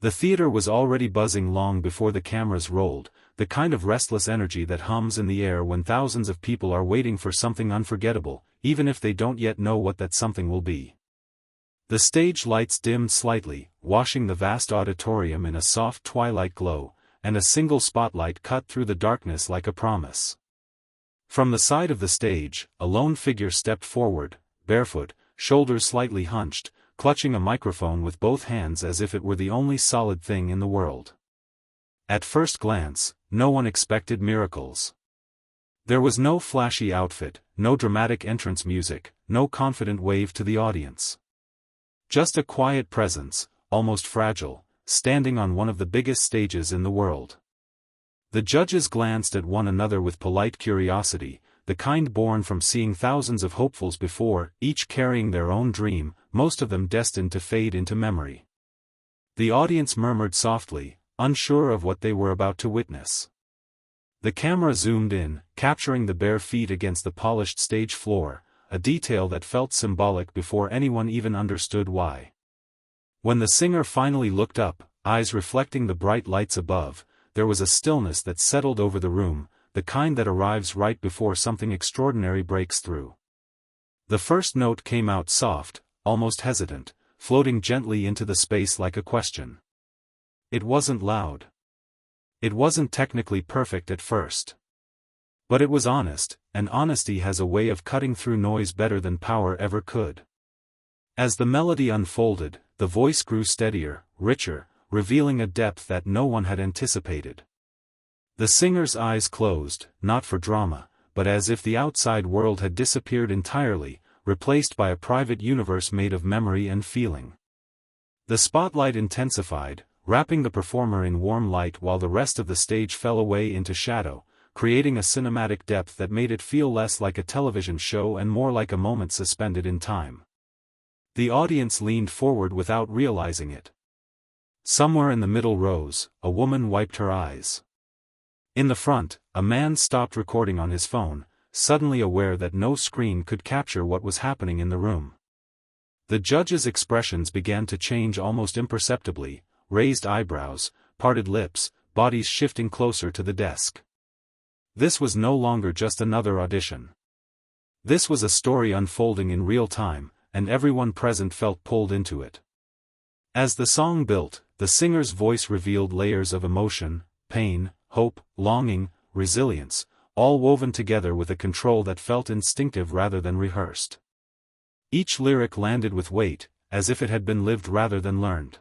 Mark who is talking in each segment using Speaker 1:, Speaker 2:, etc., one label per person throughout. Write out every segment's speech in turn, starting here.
Speaker 1: The theater was already buzzing long before the cameras rolled, the kind of restless energy that hums in the air when thousands of people are waiting for something unforgettable, even if they don't yet know what that something will be. The stage lights dimmed slightly, washing the vast auditorium in a soft twilight glow, and a single spotlight cut through the darkness like a promise. From the side of the stage, a lone figure stepped forward, barefoot, shoulders slightly hunched, clutching a microphone with both hands as if it were the only solid thing in the world. At first glance, no one expected miracles. There was no flashy outfit, no dramatic entrance music, no confident wave to the audience. Just a quiet presence, almost fragile, standing on one of the biggest stages in the world. The judges glanced at one another with polite curiosity, the kind born from seeing thousands of hopefuls before, each carrying their own dream, most of them destined to fade into memory. The audience murmured softly, unsure of what they were about to witness. The camera zoomed in, capturing the bare feet against the polished stage floor, a detail that felt symbolic before anyone even understood why. When the singer finally looked up, eyes reflecting the bright lights above, there was a stillness that settled over the room, the kind that arrives right before something extraordinary breaks through. The first note came out soft, almost hesitant, floating gently into the space like a question. It wasn't loud. It wasn't technically perfect at first. But it was honest, and honesty has a way of cutting through noise better than power ever could. As the melody unfolded, the voice grew steadier, richer, revealing a depth that no one had anticipated. The singer's eyes closed, not for drama, but as if the outside world had disappeared entirely, replaced by a private universe made of memory and feeling. The spotlight intensified, wrapping the performer in warm light while the rest of the stage fell away into shadow, creating a cinematic depth that made it feel less like a television show and more like a moment suspended in time. The audience leaned forward without realizing it. Somewhere in the middle rows, a woman wiped her eyes. In the front, a man stopped recording on his phone, suddenly aware that no screen could capture what was happening in the room. The judges' expressions began to change almost imperceptibly, raised eyebrows, parted lips, bodies shifting closer to the desk. This was no longer just another audition. This was a story unfolding in real time, and everyone present felt pulled into it. As the song built, the singer's voice revealed layers of emotion, pain, hope, longing, resilience, all woven together with a control that felt instinctive rather than rehearsed. Each lyric landed with weight, as if it had been lived rather than learned.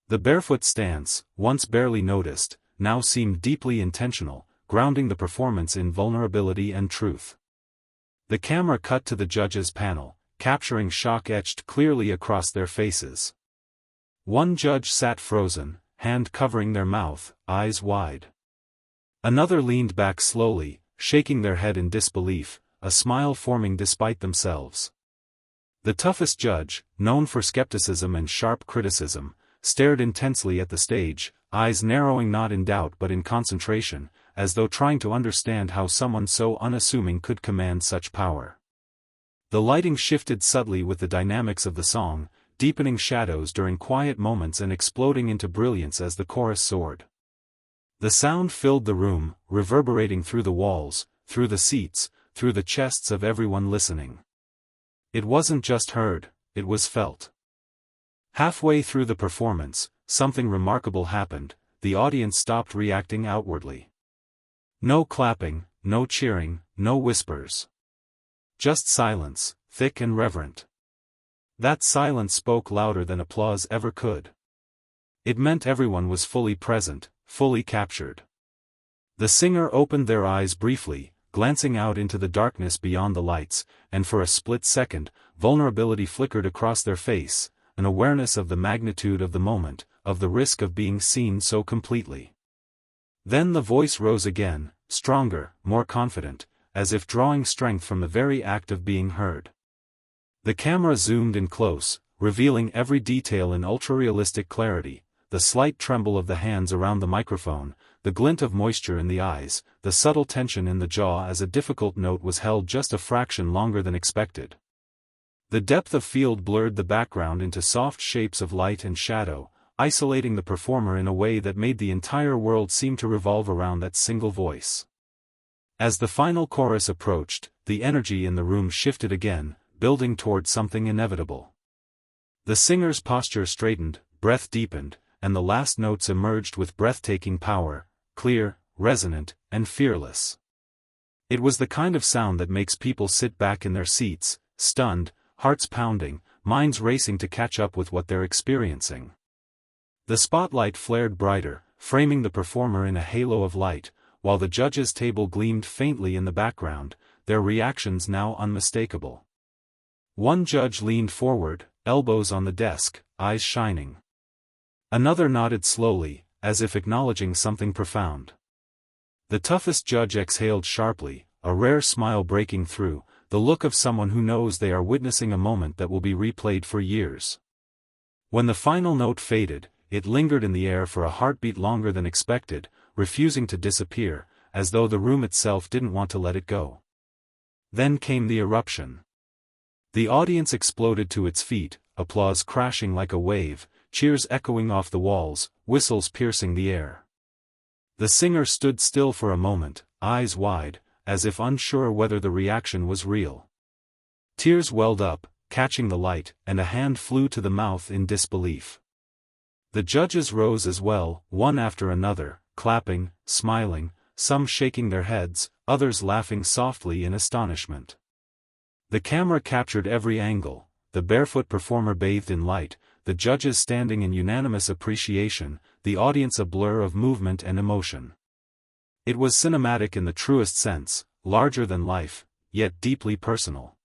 Speaker 1: The barefoot stance, once barely noticed, now seemed deeply intentional, grounding the performance in vulnerability and truth. The camera cut to the judges' panel, capturing shock etched clearly across their faces. One judge sat frozen, hand covering their mouth, eyes wide. Another leaned back slowly, shaking their head in disbelief, a smile forming despite themselves. The toughest judge, known for skepticism and sharp criticism, stared intensely at the stage, eyes narrowing not in doubt but in concentration, as though trying to understand how someone so unassuming could command such power. The lighting shifted subtly with the dynamics of the song, deepening shadows during quiet moments and exploding into brilliance as the chorus soared. The sound filled the room, reverberating through the walls, through the seats, through the chests of everyone listening. It wasn't just heard, it was felt. Halfway through the performance, something remarkable happened, the audience stopped reacting outwardly. No clapping, no cheering, no whispers. Just silence, thick and reverent. That silence spoke louder than applause ever could. It meant everyone was fully present, fully captured. The singer opened their eyes briefly, glancing out into the darkness beyond the lights, and for a split second, vulnerability flickered across their face, an awareness of the magnitude of the moment, of the risk of being seen so completely. Then the voice rose again, stronger, more confident, as if drawing strength from the very act of being heard. The camera zoomed in close, revealing every detail in ultra-realistic clarity, the slight tremble of the hands around the microphone, the glint of moisture in the eyes, the subtle tension in the jaw as a difficult note was held just a fraction longer than expected. The depth of field blurred the background into soft shapes of light and shadow, isolating the performer in a way that made the entire world seem to revolve around that single voice. As the final chorus approached, the energy in the room shifted again, building toward something inevitable. The singer's posture straightened, breath deepened, and the last notes emerged with breathtaking power, clear, resonant, and fearless. It was the kind of sound that makes people sit back in their seats, stunned, hearts pounding, minds racing to catch up with what they're experiencing. The spotlight flared brighter, framing the performer in a halo of light, while the judges' table gleamed faintly in the background, their reactions now unmistakable. One judge leaned forward, elbows on the desk, eyes shining. Another nodded slowly, as if acknowledging something profound. The toughest judge exhaled sharply, a rare smile breaking through, the look of someone who knows they are witnessing a moment that will be replayed for years. When the final note faded, it lingered in the air for a heartbeat longer than expected, refusing to disappear, as though the room itself didn't want to let it go. Then came the eruption. The audience exploded to its feet, applause crashing like a wave, cheers echoing off the walls, whistles piercing the air. The singer stood still for a moment, eyes wide, as if unsure whether the reaction was real. Tears welled up, catching the light, and a hand flew to the mouth in disbelief. The judges rose as well, one after another, clapping, smiling, some shaking their heads, others laughing softly in astonishment. The camera captured every angle, the barefoot performer bathed in light, the judges standing in unanimous appreciation, the audience a blur of movement and emotion. It was cinematic in the truest sense, larger than life, yet deeply personal.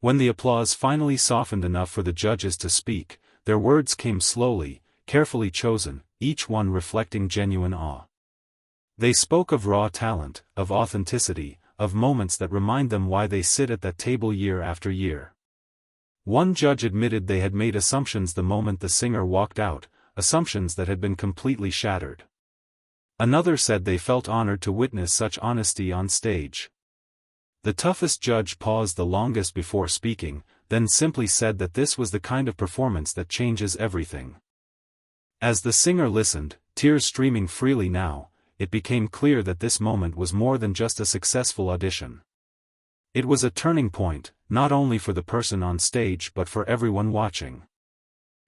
Speaker 1: When the applause finally softened enough for the judges to speak, their words came slowly, carefully chosen, each one reflecting genuine awe. They spoke of raw talent, of authenticity, of moments that remind them why they sit at that table year after year. One judge admitted they had made assumptions the moment the singer walked out, assumptions that had been completely shattered. Another said they felt honored to witness such honesty on stage. The toughest judge paused the longest before speaking, then simply said that this was the kind of performance that changes everything. As the singer listened, tears streaming freely now, it became clear that this moment was more than just a successful audition. It was a turning point, not only for the person on stage but for everyone watching.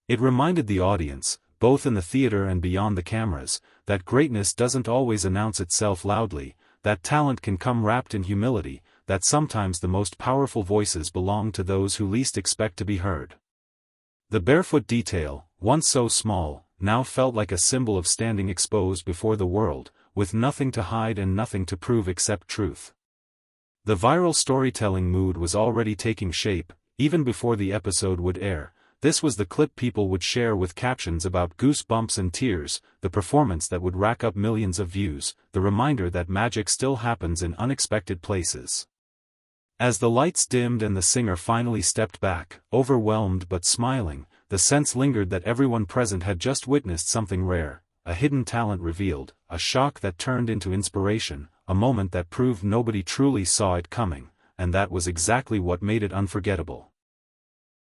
Speaker 1: It reminded the audience, both in the theater and beyond the cameras, that greatness doesn't always announce itself loudly, that talent can come wrapped in humility, that sometimes the most powerful voices belong to those who least expect to be heard. The barefoot detail, once so small, now felt like a symbol of standing exposed before the world, with nothing to hide and nothing to prove except truth. The viral storytelling mood was already taking shape, even before the episode would air. This was the clip people would share with captions about goosebumps and tears, the performance that would rack up millions of views, the reminder that magic still happens in unexpected places. As the lights dimmed and the singer finally stepped back, overwhelmed but smiling, the sense lingered that everyone present had just witnessed something rare, a hidden talent revealed, a shock that turned into inspiration, a moment that proved nobody truly saw it coming, and that was exactly what made it unforgettable.